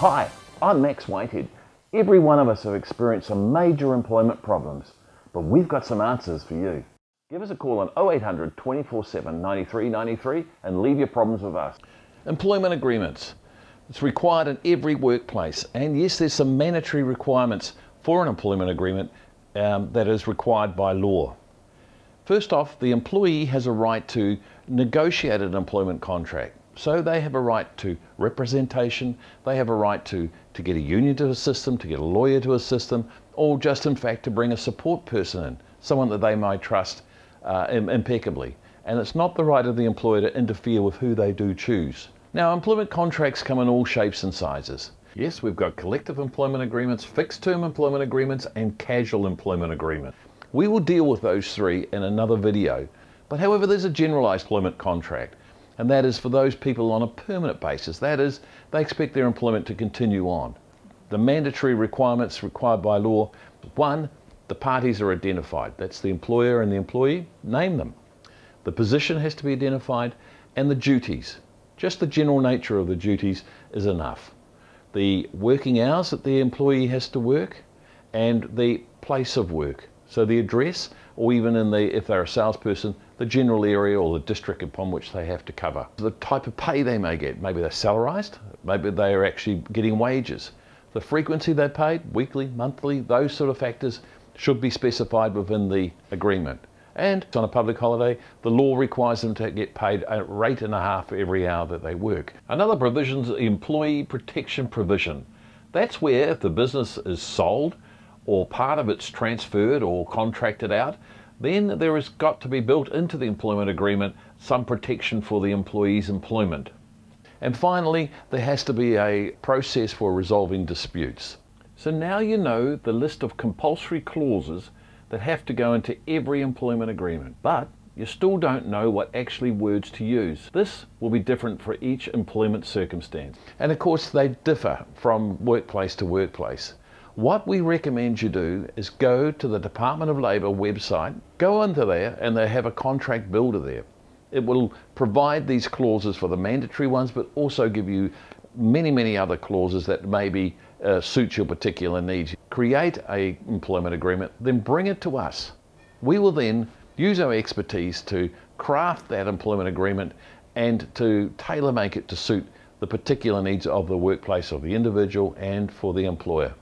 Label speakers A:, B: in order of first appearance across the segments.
A: Hi, I'm Whitehead. Every one of us have experienced some major employment problems, but we've got some answers for you. Give us a call on 0800 247 93 93 and leave your problems with us.
B: Employment agreements. It's required in every workplace, and yes, there's some mandatory requirements for an employment agreement that is required by law. First off, the employee has a right to negotiate an employment contract. So they have a right to representation, they have a right to get a union to assist them, to get a lawyer to assist them, or just in fact to bring a support person in, someone that they might trust impeccably. And it's not the right of the employer to interfere with who they do choose. Now, employment contracts come in all shapes and sizes. Yes, we've got collective employment agreements, fixed term employment agreements, and casual employment agreement. We will deal with those three in another video. But however, there's a generalized employment contract, and that is for those people on a permanent basis. That is, they expect their employment to continue on. The mandatory requirements required by law: one, the parties are identified. That's the employer and the employee. Name them. The position has to be identified, and the duties. Just the general nature of the duties is enough. The working hours that the employee has to work, and the place of work. So the address, or even if they're a salesperson, the general area or the district upon which they have to cover. The type of pay they may get. Maybe they're salarized, maybe they are actually getting wages. The frequency they're paid, weekly, monthly, those sort of factors should be specified within the agreement. And on a public holiday, the law requires them to get paid a rate and a half for every hour that they work. Another provision is the employee protection provision. That's where if the business is sold, or part of it's transferred or contracted out, then there has got to be built into the employment agreement some protection for the employee's employment. And finally, there has to be a process for resolving disputes. So now you know the list of compulsory clauses that have to go into every employment agreement, but you still don't know what actually words to use. This will be different for each employment circumstance. And of course, they differ from workplace to workplace. What we recommend you do is go to the Department of Labour website, go into there, and they have a contract builder there. It will provide these clauses for the mandatory ones, but also give you many other clauses that maybe suit your particular needs. Create an employment agreement, then bring it to us. We will then use our expertise to craft that employment agreement and to tailor make it to suit the particular needs of the workplace, of the individual, and for the employer.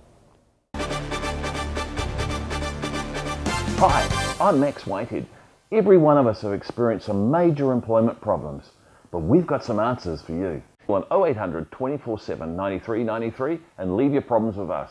A: Hi, I'm Whitehead. Every one of us have experienced some major employment problems, but we've got some answers for you. Call on 0800 247 93 93 and leave your problems with us.